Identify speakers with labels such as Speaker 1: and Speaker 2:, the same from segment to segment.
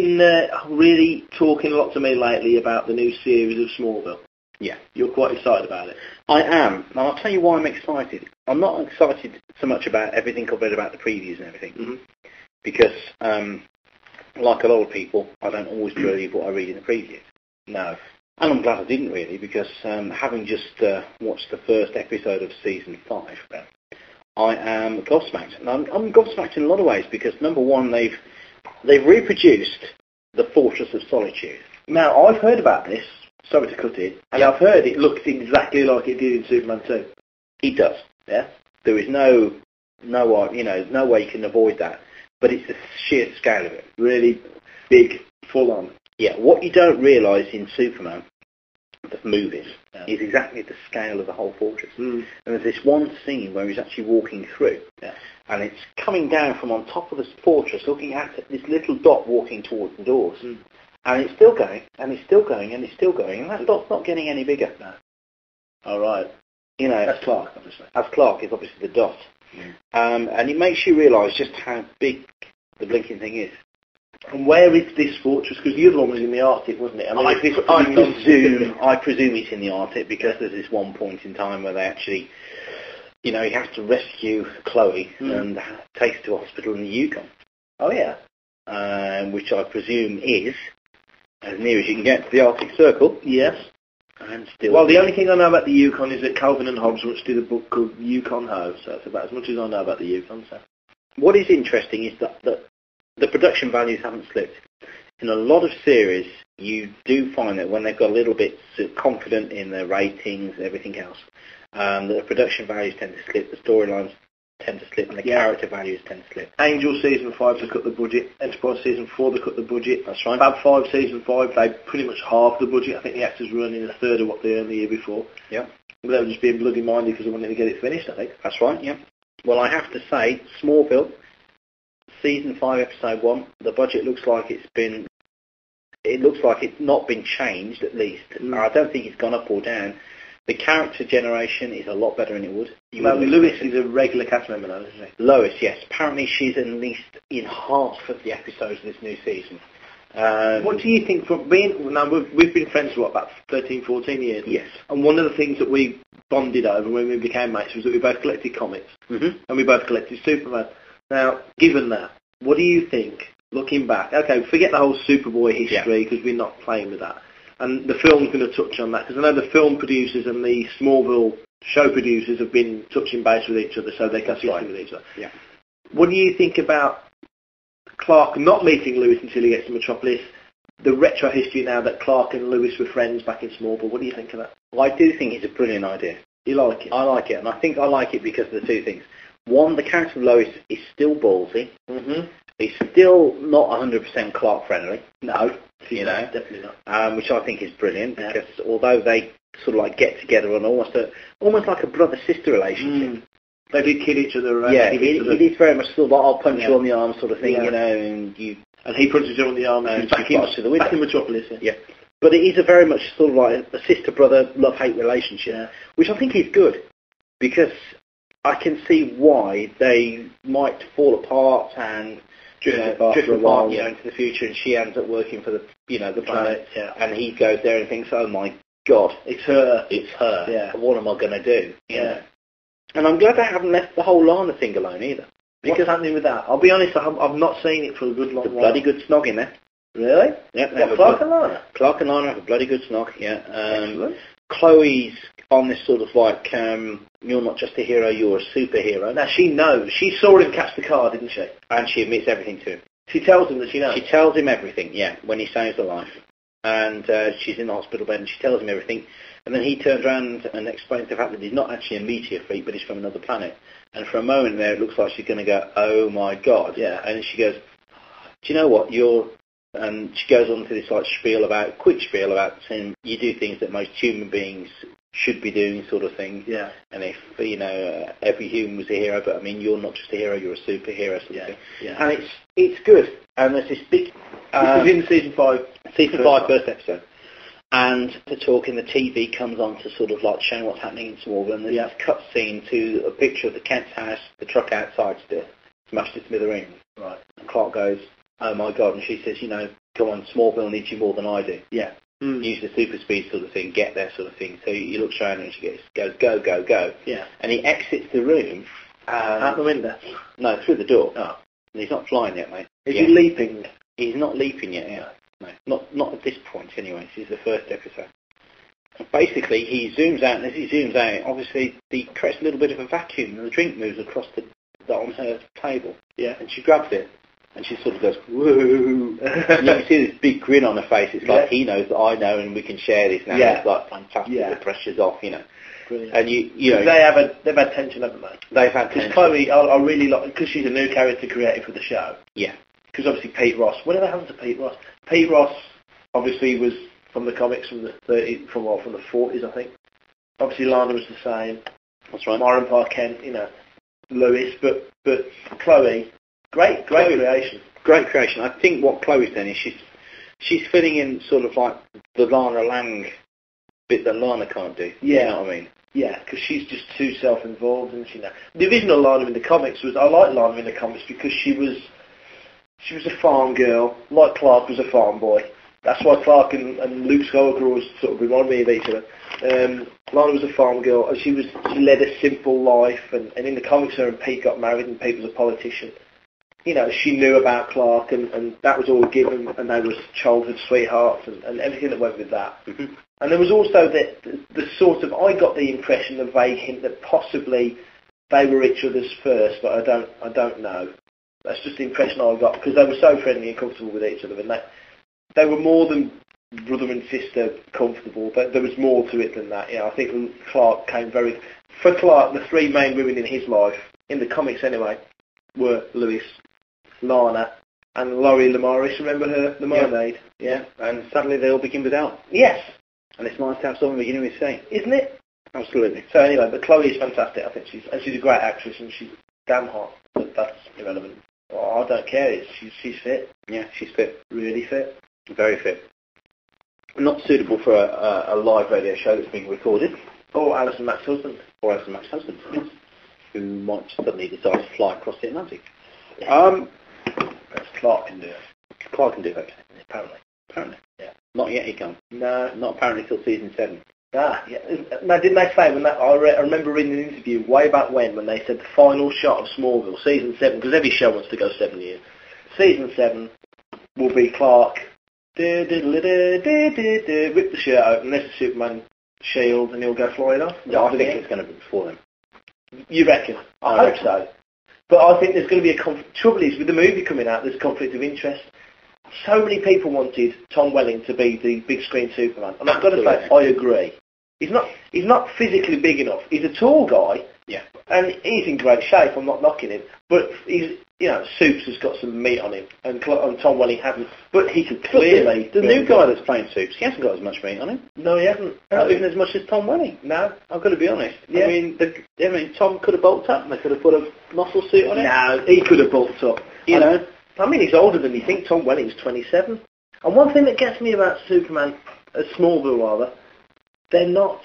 Speaker 1: been really talking a lot to me lately about the new series of Smallville.
Speaker 2: Yeah.
Speaker 1: You're quite excited about it.
Speaker 2: I am. And I'll tell you why I'm excited. I'm not excited so much about everything I've read about the previews and everything. Because, like a lot of people, I don't always believe what I read in the previews.
Speaker 1: No.
Speaker 2: And I'm glad I didn't really, because having just watched the first episode of season 5, I am gobsmacked. And I'm gobsmacked in a lot of ways, because number one, they've reproduced the Fortress of Solitude.
Speaker 1: Now, I've heard about this. Sorry to cut in. And I've heard it looks exactly like it did in Superman 2.
Speaker 2: It does.
Speaker 1: Yeah.
Speaker 2: There is no way you can avoid that. But it's the sheer scale of it.
Speaker 1: Really big, full on.
Speaker 2: Yeah. What you don't realise in Superman, the movies, is exactly the scale of the whole fortress. And there's this one scene where he's actually walking through, and it's coming down from on top of this fortress, looking at this little dot walking towards the doors. And it's still going, and it's still going, and it's still going, and that dot's not getting any bigger.
Speaker 1: No. All right.
Speaker 2: You know,
Speaker 1: that's Clark, obviously.
Speaker 2: As Clark is obviously the dot. And it makes you realise just how big the blinking thing is.
Speaker 1: And where is this fortress? Because the other one was in the Arctic, wasn't it?
Speaker 2: I presume it's in the Arctic, because there's this one point in time where they actually, he has to rescue Chloe and takes her to hospital in the Yukon.
Speaker 1: Oh, yeah.
Speaker 2: Which I presume is as near as you can get to the Arctic Circle.
Speaker 1: Yes.
Speaker 2: And still.
Speaker 1: Well, the only thing I know about the Yukon is that Calvin and Hobbes once did a book called Yukon Ho, so that's about as much as I know about the Yukon. So.
Speaker 2: What is interesting is that the production values haven't slipped. In a lot of series, you do find that when they've got a little bit confident in their ratings and everything else, the production values tend to slip, the storylines tend to slip, and the character values tend to slip.
Speaker 1: Angel season 5 they cut the budget. Enterprise season 4 they cut the budget.
Speaker 2: That's right.
Speaker 1: Fab 5 season 5 they pretty much halved the budget. I think the actors were earning a third of what they earned the year before.
Speaker 2: Yeah.
Speaker 1: But they were just being bloody minded because they wanted to get it finished, I think.
Speaker 2: That's right. Yeah. Well, I have to say, Smallville season 5 episode 1, the budget looks like it's not been changed, at least. I don't think it's gone up or down. The character generation is a lot better than it would.
Speaker 1: Lois is a regular cast member now, isn't she?
Speaker 2: Lois, yes. Apparently she's at least in half of the episodes of this new season.
Speaker 1: What do you think from being... Now, we've been friends for, about 13, 14 years?
Speaker 2: Yes.
Speaker 1: And one of the things that we bonded over when we became mates was that we both collected comics. And we both collected Superman. Now, given that, what do you think, looking back... Okay, forget the whole Superboy history, because we're not playing with that. And the film's going to touch on that, because I know the film producers and the Smallville show producers have been touching base with each other, so they can assist with each other.
Speaker 2: Yeah.
Speaker 1: What do you think about Clark not meeting Lewis until he gets to Metropolis? The retro history now that Clark and Lewis were friends back in Smallville. What do you think of that?
Speaker 2: Well, I do think it's a brilliant idea.
Speaker 1: You like it?
Speaker 2: I like it, and I think I like it because of the two things. One, the character of Lois is still ballsy. He's still not 100% Clark friendly.
Speaker 1: No, definitely not.
Speaker 2: Which I think is brilliant, because although they sort of like get together on almost like a brother-sister relationship.
Speaker 1: They do kid each other.
Speaker 2: It is very much sort of like, I'll punch you on the arm sort of thing, and
Speaker 1: he punches you on the arm and back in Metropolis.
Speaker 2: Yeah. But it is a very much sort of like a sister-brother love-hate relationship, which I think is good, because I can see why they might fall apart and drift apart, into the future, and she ends up working for the planet, and he goes there and thinks, oh my God, it's her.
Speaker 1: Yeah.
Speaker 2: What am I going to do? Yeah. And I'm glad they haven't left the whole Lana thing alone either.
Speaker 1: What's happening with that? I'll be honest, I've not seen it for a good long while.
Speaker 2: Bloody good snog in there.
Speaker 1: Really?
Speaker 2: Yeah.
Speaker 1: Clark and Lana?
Speaker 2: Clark and Lana have a bloody good snog, Chloe's on this sort of like, you're not just a hero, you're a superhero.
Speaker 1: Now, she knows. She saw him catch the car, didn't she?
Speaker 2: And she admits everything to him.
Speaker 1: She tells him that she knows?
Speaker 2: She tells him everything, when he saves her life. And she's in the hospital bed, and she tells him everything. And then he turns around and explains the fact that he's not actually a meteor freak, but he's from another planet. And for a moment there, it looks like she's going to go, oh my God.
Speaker 1: Yeah.
Speaker 2: And she goes, do you know what, and she goes on to this quick spiel about saying you do things that most human beings should be doing, sort of thing.
Speaker 1: Yeah.
Speaker 2: And if, every human was a hero, but I mean, you're not just a hero, you're a superhero, sort of thing.
Speaker 1: Yeah.
Speaker 2: And it's good. And there's this big...
Speaker 1: This is in season 5.
Speaker 2: Season 5, first episode. And the talk in the TV comes on to sort of like showing what's happening in Smallville, and there's this cut scene to a picture of the Kent's house, the truck outside still, smashed to smithereens.
Speaker 1: Right.
Speaker 2: And Clark goes, oh my God, and she says, you know, come on, Smallville needs you more than I do.
Speaker 1: Yeah.
Speaker 2: Use the super speed sort of thing, get there sort of thing. So he looks around and she goes, go, go, go.
Speaker 1: Yeah.
Speaker 2: And he exits the room.
Speaker 1: Out the window?
Speaker 2: No, through the door.
Speaker 1: Oh.
Speaker 2: And he's not flying yet, mate.
Speaker 1: Is he leaping?
Speaker 2: He's not leaping yet, yeah. No, not at this point anyway. This is the first episode. Basically, he zooms out, and as he zooms out, obviously, he creates a little bit of a vacuum, and the drink moves across on her table.
Speaker 1: Yeah.
Speaker 2: And she grabs it, and she sort of goes, woo! And you can see this big grin on her face. It's like, he knows that I know, and we can share this now.
Speaker 1: Yeah.
Speaker 2: It's like fantastic.
Speaker 1: Yeah.
Speaker 2: The pressure's off, you know.
Speaker 1: Brilliant.
Speaker 2: And you know,
Speaker 1: they've had tension, haven't they?
Speaker 2: They've had tension.
Speaker 1: Chloe, I really like, because she's a new character created for the show.
Speaker 2: Yeah.
Speaker 1: Because obviously Pete Ross. Whatever happened to Pete Ross? Pete Ross obviously was from the comics from the 40s, I think. Obviously Lana was the same.
Speaker 2: That's right.
Speaker 1: Myron Parkent, you know, Lewis, but Chloe, great creation.
Speaker 2: Great creation. I think what Chloe's done is she's filling in sort of like the Lana Lang bit that Lana can't do.
Speaker 1: Yeah.
Speaker 2: You know what I mean?
Speaker 1: Yeah, because she's just too self-involved, isn't she now? The original Lana in the comics I like Lana in the comics because she was a farm girl, like Clark was a farm boy. That's why Clark and Luke Skywalker always sort of remind me of each other. Lana was a farm girl, and she led a simple life, and in the comics her and Pete got married, and Pete was a politician. You know, she knew about Clark, and that was all given, and they were childhood sweethearts, and everything that went with that. Mm-hmm. And there was also the sort of, I got the impression, the vague hint that possibly they were each other's first, but I don't know. That's just the impression I got, because they were so friendly and comfortable with each other, and they were more than brother and sister comfortable, but there was more to it than that. You know, I think Clark came for Clark, the three main women in his life, in the comics anyway, were Lois, Lana, and Laurie Lamaris. Remember her, the mermaid?
Speaker 2: Yeah. And sadly they all begin without.
Speaker 1: Yes.
Speaker 2: And it's nice to have someone beginning with C.
Speaker 1: Isn't it?
Speaker 2: Absolutely.
Speaker 1: So anyway, but Chloe is fantastic. I think she's a great actress, and she's damn hot, but that's irrelevant. Oh, I don't care. She's fit.
Speaker 2: Yeah, she's fit.
Speaker 1: Really fit.
Speaker 2: Very fit. Not suitable for a live radio show that's being recorded.
Speaker 1: Or Alison Mack's husband.
Speaker 2: Or Alison Mack's husband, yes. Who might suddenly decide to fly across the Atlantic.
Speaker 1: Clark can do it.
Speaker 2: Clark can do it.
Speaker 1: Apparently. Yeah.
Speaker 2: Not yet he can't.
Speaker 1: No.
Speaker 2: Not apparently till season 7.
Speaker 1: Ah, yeah. Now, didn't they say when that? I remember reading an interview way back when they said the final shot of Smallville, season 7, because every show wants to go 7 years. Season 7 will be Clark rip the shirt open, there's a Superman shield, and he'll go flying off.
Speaker 2: Yeah, I think it's going to be before then.
Speaker 1: You reckon? I hope so. But I think there's going to be trouble is with the movie coming out, there's conflict of interest. So many people wanted Tom Welling to be the big screen Superman, and I've got to say, I agree. He's not physically big enough. He's a tall guy,
Speaker 2: yeah,
Speaker 1: and he's in great shape. I'm not knocking him, but he's, you know, Supes has got some meat on him, and Tom Welling hasn't. But he could clearly.
Speaker 2: The new guy that's playing Supes, he hasn't got as much meat on him.
Speaker 1: No, he hasn't.
Speaker 2: Not even as much as Tom Welling.
Speaker 1: No,
Speaker 2: I've got to be honest.
Speaker 1: Yeah.
Speaker 2: I mean, Tom could have bulked up, and they could have put a muscle suit on him.
Speaker 1: No, he could have bulked up.
Speaker 2: You know.
Speaker 1: I mean, he's older than you think. Tom Welling's 27. And one thing that gets me about Superman, Smallville rather, they're not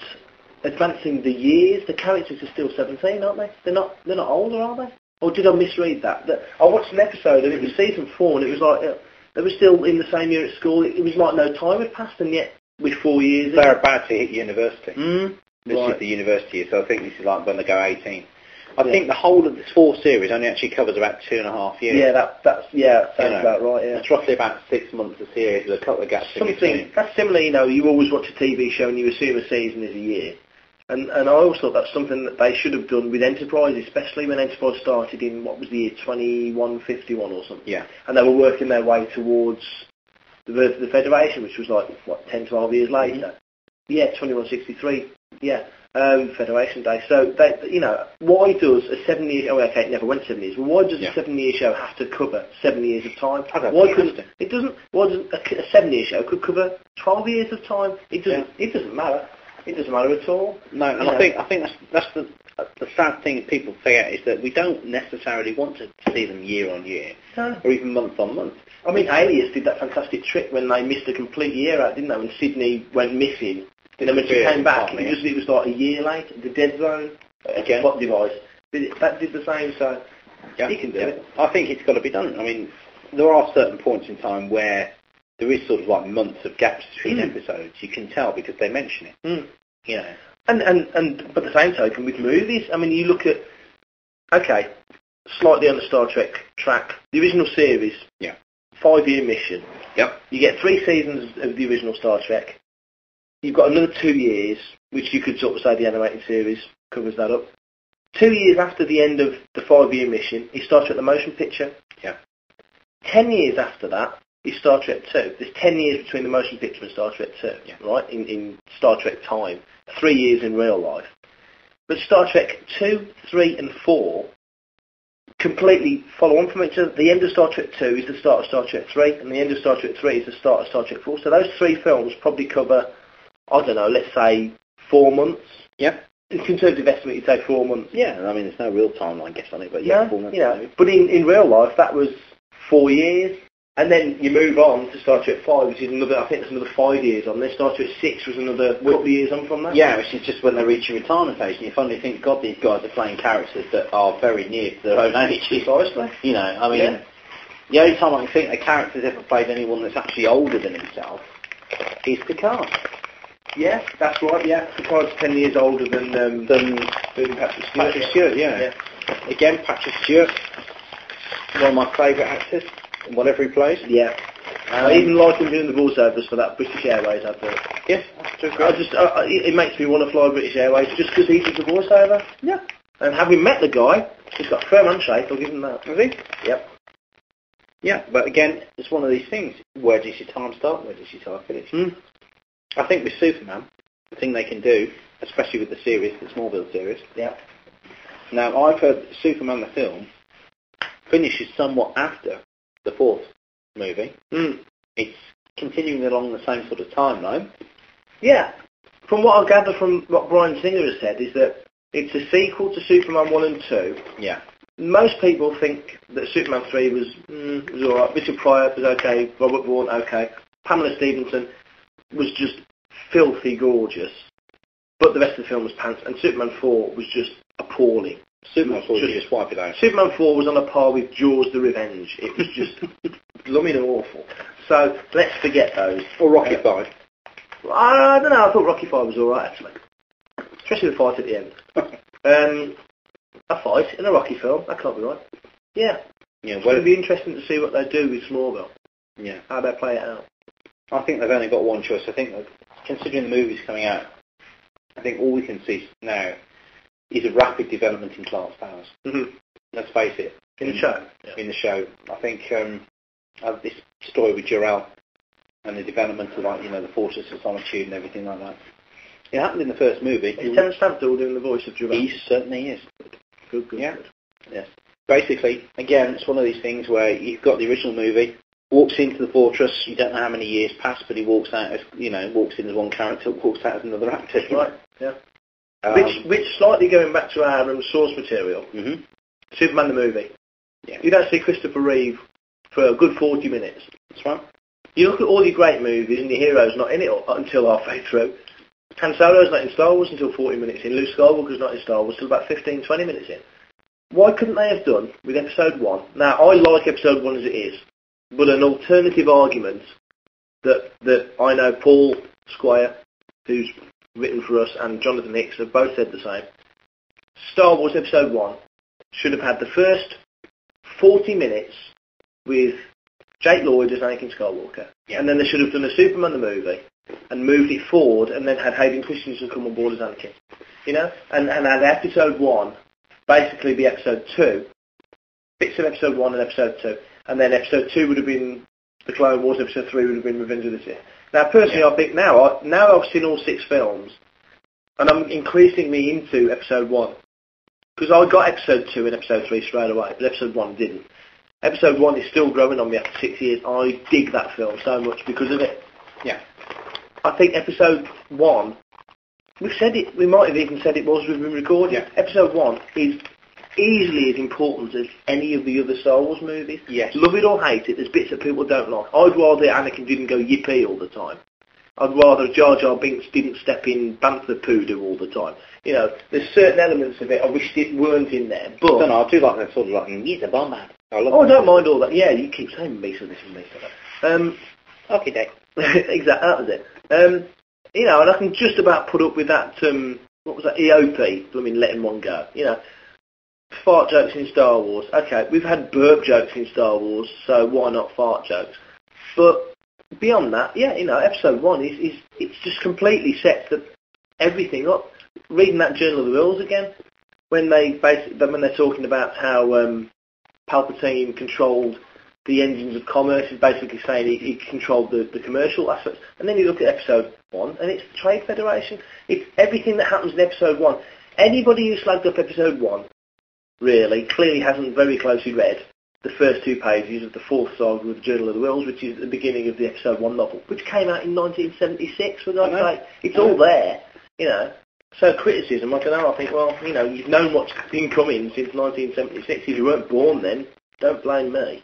Speaker 1: advancing the years. The characters are still 17, aren't they? They're not older, are they? Or did I misread that? I watched an episode and it was season 4, and it was like they were still in the same year at school. It was like no time had passed, and yet with 4 years.
Speaker 2: They're about to hit university. This
Speaker 1: right.
Speaker 2: is the university year, so I think this is like when they go 18. I think the whole of this 4 series only actually covers about 2.5 years.
Speaker 1: Yeah, that sounds about right. Yeah,
Speaker 2: it's roughly about 6 months a series with a couple of gaps in between.
Speaker 1: That's similar. You know, you always watch a TV show and you assume a season is a year, and I always thought that's something that they should have done with Enterprise, especially when Enterprise started in what was the year 2151 or something.
Speaker 2: Yeah,
Speaker 1: and they were working their way towards the Federation, which was like 10, 12 years later. Mm-hmm. Yeah, 2163. Yeah. Federation Day. So, why does a 7-year... Oh, okay, it never went 7 years. But why does a 7-year show have to cover 7 years of time? Why couldn't it? Doesn't. Why doesn't a 7-year show could cover 12 years of time? It doesn't. Yeah. It doesn't matter. It doesn't matter at all.
Speaker 2: No, and I think that's the sad thing people forget is that we don't necessarily want to see them year on year, or even month on month.
Speaker 1: I mean, Alias did that fantastic trick when they missed a complete year out, didn't they? When Sydney went missing. You know, when she came back, it was like a year late. The Dead Zone, again, plot device. That did the same, so he can do it.
Speaker 2: I think it's got to be done. I mean, there are certain points in time where there is sort of like months of gaps between episodes. You can tell because they mention it. You know.
Speaker 1: And but the same token with movies, I mean, you look at, okay, slightly on the Star Trek track, the original series, 5-year mission.
Speaker 2: Yep.
Speaker 1: You get 3 seasons of the original Star Trek. You've got another 2 years, which you could sort of say the animated series covers that up. 2 years after the end of the 5-year mission is Star Trek the Motion Picture.
Speaker 2: Yeah.
Speaker 1: 10 years after that is Star Trek 2. There's 10 years between the motion picture and Star Trek 2, right, in Star Trek time. 3 years in real life. But Star Trek 2, 3 and 4 completely follow on from each other. The end of Star Trek 2 is the start of Star Trek 3, and the end of Star Trek 3 is the start of Star Trek 4. So those 3 films probably cover, I don't know, let's say 4 months.
Speaker 2: Yeah.
Speaker 1: In conservative estimate, you'd say 4 months.
Speaker 2: Yeah, I mean, there's no real timeline, guess, on it, but 4 months.
Speaker 1: Yeah, but in real life, that was 4 years. And then you move on to Star Trek 5, which is another, I think there's another 5 years on there. Star Trek 6 was another couple of years on from that.
Speaker 2: Yeah, which is just when they're reaching retirement age, and you finally think, God, these guys are playing characters that are very near to their own age.
Speaker 1: Precisely.
Speaker 2: You know, I mean, the only time I can think a character's ever played anyone that's actually older than himself is Picard.
Speaker 1: Yeah, that's right, yeah. Picard's 10 years older than Patrick Stewart.
Speaker 2: Patrick Stewart, yeah. Again, Patrick Stewart, one of my favourite actors. Whatever he plays.
Speaker 1: Yeah. I even like him doing the voiceovers for that British Airways advert.
Speaker 2: Yes, that's true.
Speaker 1: It makes me want to fly British Airways just because he did the voiceover.
Speaker 2: Yeah.
Speaker 1: And having met the guy, he's got a firm handshake, I'll give him that.
Speaker 2: Has he?
Speaker 1: Yep.
Speaker 2: Yeah, but again, it's one of these things. Where does your time start? Where does your time finish? I think with Superman, the thing they can do, especially with the series, the Smallville series.
Speaker 1: Yeah.
Speaker 2: Now, I've heard Superman the film finishes somewhat after the 4th movie. It's continuing along the same sort of timeline.
Speaker 1: Yeah. From what I gather from what Bryan Singer has said is that it's a sequel to Superman 1 and 2.
Speaker 2: Yeah.
Speaker 1: Most people think that Superman 3 was alright. Richard Pryor was okay. Robert Vaughn, okay. Pamela Stevenson was just filthy gorgeous. But the rest of the film was pants. And Superman 4 was just appalling.
Speaker 2: Superman 4 just wipe it out.
Speaker 1: Superman 4 was on a par with Jaws the Revenge. It was just blooming awful. So let's forget those.
Speaker 2: Or Rocky 5.
Speaker 1: I don't know. I thought Rocky 5 was alright actually, especially the fight at the end. A fight in a Rocky film, that can't be right. Yeah. It's going to be interesting to see what they do with Smallville.
Speaker 2: Yeah.
Speaker 1: How they play it out.
Speaker 2: I think they've only got one choice. I think that considering the movies coming out, I think all we can see now is a rapid development in Clark's powers. Let's face it.
Speaker 1: In the show?
Speaker 2: Yeah. In the show. I think this story with Jor-El and the development of, like, you know, the Fortress of Solitude and everything like that. It happened in the first movie.
Speaker 1: Is Terence Stamp still doing the voice of Jor-El?
Speaker 2: He certainly is.
Speaker 1: Good.
Speaker 2: Yeah. Yes. Basically, again, it's one of these things where you've got the original movie, walks into the fortress, you don't know how many years pass, but he walks out as, you know, walks in as one character, walks out as another actor.
Speaker 1: Right, yeah. Which slightly going back to our source material, Superman the movie. Yeah. You don't see Christopher Reeve for a good 40 minutes.
Speaker 2: That's right.
Speaker 1: You look at all your great movies and your hero's not in it until halfway through. Han Solo's not in Star Wars until 40 minutes in. Luke Skywalker's not in Star Wars until about 15, 20 minutes in. Why couldn't they have done with Episode 1? Now, I like Episode 1 as it is, but an alternative argument that I know Paul Squire, who's written for us, and Jonathan Hicks have both said the same. Star Wars Episode 1 should have had the first 40 minutes with Jake Lloyd as Anakin Skywalker, and then they should have done a Superman the movie and moved it forward, and then had Hayden Christensen come on board as Anakin, you know, and had Episode 1 basically be Episode 2, bits of Episode 1 and Episode 2, and then Episode 2 would have been The Clone Wars, Episode 3 would have been Revenge of the Sith. Now, personally, I think now I've seen all 6 films, and I'm increasingly into Episode 1, because I got Episode 2 and Episode 3 straight away, but Episode 1 didn't. Episode 1 is still growing on me after 6 years. I dig that film so much because of it.
Speaker 2: Yeah.
Speaker 1: I think Episode 1, we've said it, we might have even said it whilst we've been recording.
Speaker 2: Yeah.
Speaker 1: Episode 1 is easily as important as any of the other Star Wars movies.
Speaker 2: Yes.
Speaker 1: Love it or hate it, there's bits that people don't like. I'd rather Anakin didn't go yippee all the time. I'd rather Jar Jar Binks didn't step in Bantha Poodoo all the time. You know, there's certain elements of it I wish it weren't in there, but...
Speaker 2: I do like that sort of like, he's a bomb man. I
Speaker 1: don't mind all that. Yeah, you keep saying me so this and me so that.
Speaker 2: Okay, Dave.
Speaker 1: Exactly, that was it. You know, and I can just about put up with that, what was that, EOP, letting one go. You know, fart jokes in Star Wars. Okay, we've had burp jokes in Star Wars, so why not fart jokes? But beyond that, yeah, you know, episode 1 is it's just completely sets everything up. Reading that Journal of the Wills again, when they're talking about how Palpatine controlled the engines of commerce, is basically saying he controlled the commercial aspects. And then you look at episode 1, and it's the Trade Federation. It's everything that happens in episode 1. Anybody who slagged up episode 1 really clearly hasn't very closely read the first 2 pages of the 4th saga of the Journal of the Wills, which is the beginning of the episode 1 novel, which came out in 1976, for God's sake. It's all there, you know. So criticism, I don't know, I think, well, you know, you've known what's been coming since 1976. If you weren't born then, don't blame me.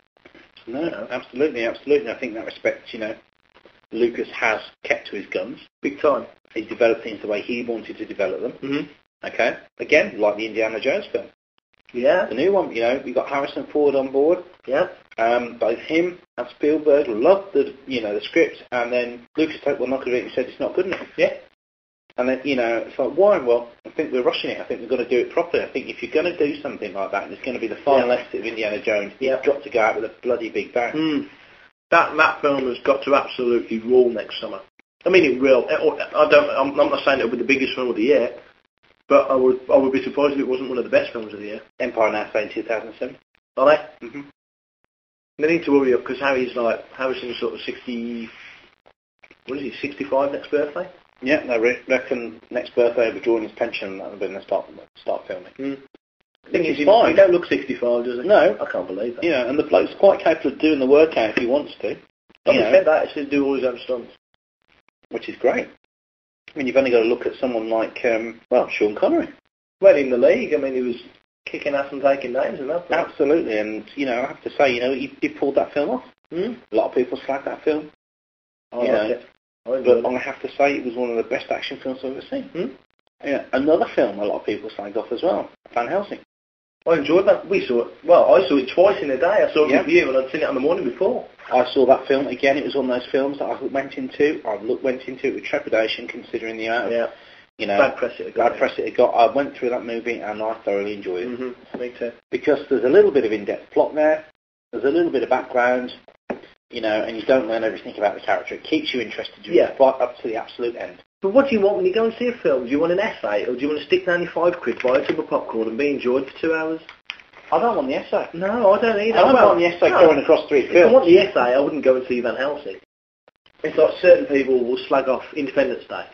Speaker 2: No, absolutely. I think in that respect, you know, Lucas has kept to his guns.
Speaker 1: Big time.
Speaker 2: He developed things the way he wanted to develop them.
Speaker 1: Mm-hmm.
Speaker 2: Okay. Again, like the Indiana Jones film.
Speaker 1: Yeah.
Speaker 2: The new one, you know, we got Harrison Ford on board.
Speaker 1: Yeah.
Speaker 2: Both him and Spielberg loved the script, and then Lucas said, well, not good, he said it's not good enough.
Speaker 1: Yeah.
Speaker 2: And then, you know, it's like, why? Well, I think we're rushing it. I think we've got to do it properly. I think if you're going to do something like that, and it's going to be the final exit of Indiana Jones, you've got to go out with a bloody big bang.
Speaker 1: That film has got to absolutely rule next summer. I mean, it will. I'm not saying it'll be the biggest film of the year, but I would be surprised if it wasn't one of the best films of the year.
Speaker 2: Empire now saying 2007.
Speaker 1: Are they? Mm-hmm. They need to worry up because Harrison's sort of 60. What is he? 65 next birthday.
Speaker 2: Yeah, they reckon next birthday he'll be drawing his pension and that'll be when they start filming.
Speaker 1: The thing is, he don't look 65, does he?
Speaker 2: No.
Speaker 1: I can't believe that.
Speaker 2: Yeah, and the bloke's quite capable of doing the workout if he wants to.
Speaker 1: He said that, he said do all his own stunts.
Speaker 2: Which is great. I mean, you've only got to look at someone like, Sean Connery.
Speaker 1: Well, in the league, I mean, he was kicking ass and taking names and that.
Speaker 2: Absolutely, and, you know, I have to say, you know, he pulled that film off. A lot of people slag that film.
Speaker 1: I like it.
Speaker 2: But I have to say it was one of the best action films I've ever seen. Yeah, another film a lot of people slag off as well, Van Helsing.
Speaker 1: I enjoyed that. I saw it twice in a day. I saw it with you and I'd seen it on the morning before.
Speaker 2: I saw that film again. It was one of those films that I went into it with trepidation, considering the amount of, you know,
Speaker 1: bad press it got.
Speaker 2: I went through that movie and I thoroughly enjoyed it.
Speaker 1: Me too.
Speaker 2: Because there's a little bit of in-depth plot there. There's a little bit of background. You know, and you don't learn everything about the character. It keeps you interested right up to the absolute end.
Speaker 1: But what do you want when you go and see a film? Do you want an essay, or do you want to stick down your £5, buy a tub of popcorn and be enjoyed for 2 hours?
Speaker 2: I don't want the essay.
Speaker 1: No, I don't either.
Speaker 2: I don't want the essay going across 3 films.
Speaker 1: If I want the essay, I wouldn't go and see Van Helsing. It's like certain people will slag off Independence Day.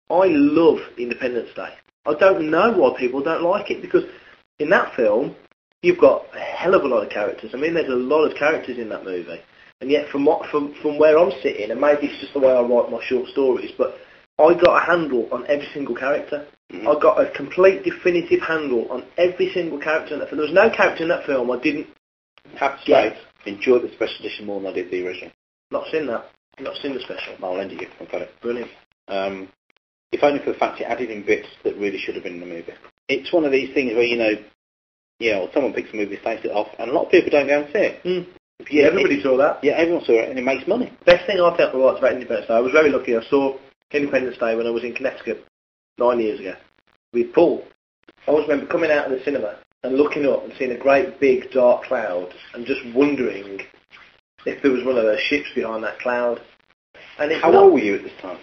Speaker 1: I love Independence Day. I don't know why people don't like it, because in that film, you've got a hell of a lot of characters. I mean, there's a lot of characters in that movie. And yet, from where I'm sitting, and maybe it's just the way I write my short stories, but I got a handle on every single character. I got a complete, definitive handle on every single character in that film. There was no character in that film I didn't
Speaker 2: have to say, enjoyed the special edition more than I did the original.
Speaker 1: Not seen that. Not seen the special.
Speaker 2: I'll lend it you. I've got it.
Speaker 1: Brilliant.
Speaker 2: If only for the fact it added in bits that really should have been in the movie. It's one of these things where, you know, someone picks a movie, takes it off, and a lot of people don't go and see it.
Speaker 1: Yeah, everybody saw that.
Speaker 2: Yeah, everyone saw it, and it makes money.
Speaker 1: Best thing I felt about Independence Day, I was very lucky. I saw Independence Day when I was in Connecticut 9 years ago with Paul. I always remember coming out of the cinema and looking up and seeing a great big dark cloud and just wondering if there was one of those ships behind that cloud. And
Speaker 2: How old were you at this time?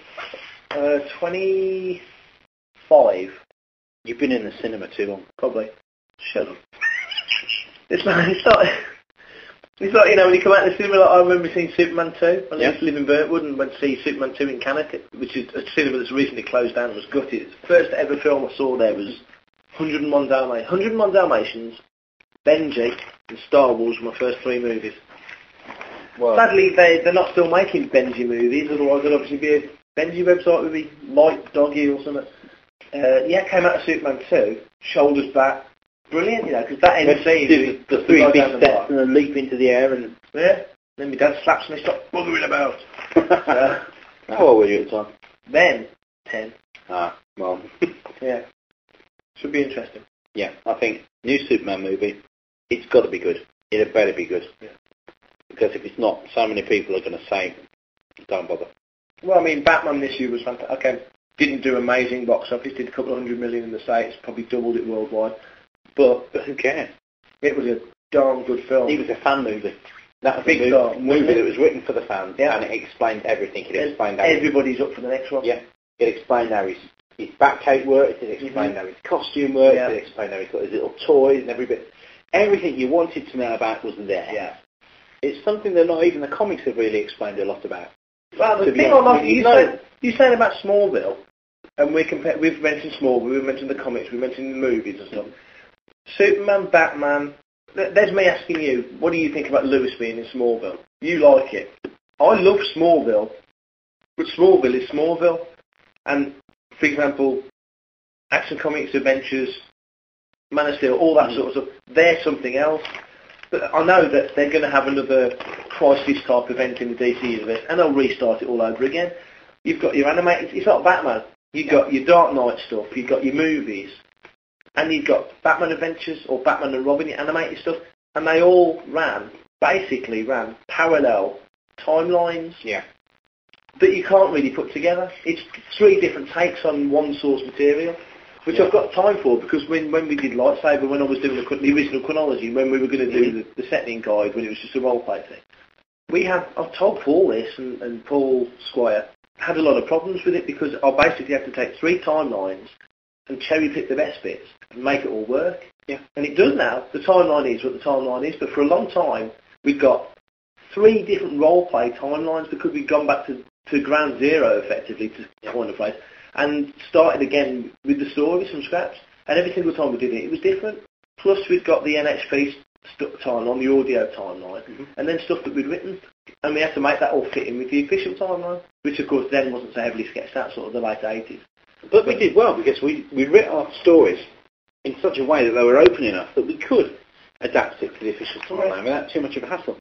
Speaker 1: 25.
Speaker 2: You've been in the cinema too long.
Speaker 1: Probably. Shut up. It's like, you know, when you come out of the cinema, like I remember seeing Superman 2. I used to live in Burntwood and went to see Superman 2 in Connecticut, which is a cinema that's recently closed down and was gutted. The first ever film I saw there was 101 Dalmatians. 101 Dalmatians, Benji, and Star Wars were my first 3 movies. Well, sadly, they're not still making Benji movies, otherwise there'd obviously be a Benji website would be Light Doggy or something. Came out of Superman 2, shoulders back. Brilliant, you know, because that end scene...
Speaker 2: The 3 big steps and then leap into the air and...
Speaker 1: Yeah, then my dad slaps me, stop buggering about.
Speaker 2: How old were you at the time?
Speaker 1: Then, 10.
Speaker 2: Ah, well...
Speaker 1: Yeah. Should be interesting.
Speaker 2: Yeah, I think, new Superman movie, it's got to be good. it better be good.
Speaker 1: Yeah.
Speaker 2: Because if it's not, so many people are going to say, don't bother.
Speaker 1: Well, I mean, Batman this year was fantastic. Okay, didn't do amazing box office, did a couple of 100 million in the States, probably doubled it worldwide. But
Speaker 2: who cares?
Speaker 1: It was a darn good film.
Speaker 2: It was a fan movie. That was
Speaker 1: Big
Speaker 2: a movie that was written for the fans, and it explained everything. It explained how
Speaker 1: everybody's up for the next one.
Speaker 2: Yeah. It explained how his backcape worked, it explained how his costume worked, it explained how he's got his little toys and every bit. Everything you wanted to know about was there.
Speaker 1: Yeah.
Speaker 2: It's something that not even the comics have really explained a lot about.
Speaker 1: Well, the thing I like, you saying about Smallville, and we've mentioned Smallville, we've mentioned the comics, we've mentioned the movies and stuff. Superman, Batman, there's me asking you, what do you think about Lewis being in Smallville? You like it. I love Smallville, but Smallville is Smallville. And, for example, Action Comics, Adventures, Man of Steel, all that sort of stuff, they're something else. But I know that they're going to have another crisis type event in the DC universe, and they'll restart it all over again. You've got your animated, it's like Batman. You've got your Dark Knight stuff, you've got your movies, and you've got Batman Adventures or Batman and Robin, your animated stuff, and they all basically ran parallel timelines that you can't really put together. It's 3 different takes on one source material, which I've got time for, because when we did Lightsaber, when I was doing the original chronology, when we were going to do the Setnin guide, when it was just a role-play thing, I've told Paul this, and Paul Squire had a lot of problems with it, because I basically had to take 3 timelines and cherry-pick the best bits and make it all work.
Speaker 2: Yeah.
Speaker 1: And it does now. The timeline is what the timeline is, but for a long time, we've got 3 different role-play timelines, because we've gone back to ground zero, effectively, to coin a phrase, and started again with the stories from scratch. And every single time we did it, it was different. Plus, we've got the NXP timeline, the audio timeline, and then stuff that we'd written. And we had to make that all fit in with the official timeline, which, of course, then wasn't so heavily sketched out, sort of the late 80s.
Speaker 2: But we did well, because we written our stories in such a way that they were open enough that we could adapt it to the official timeline without too much of a hassle.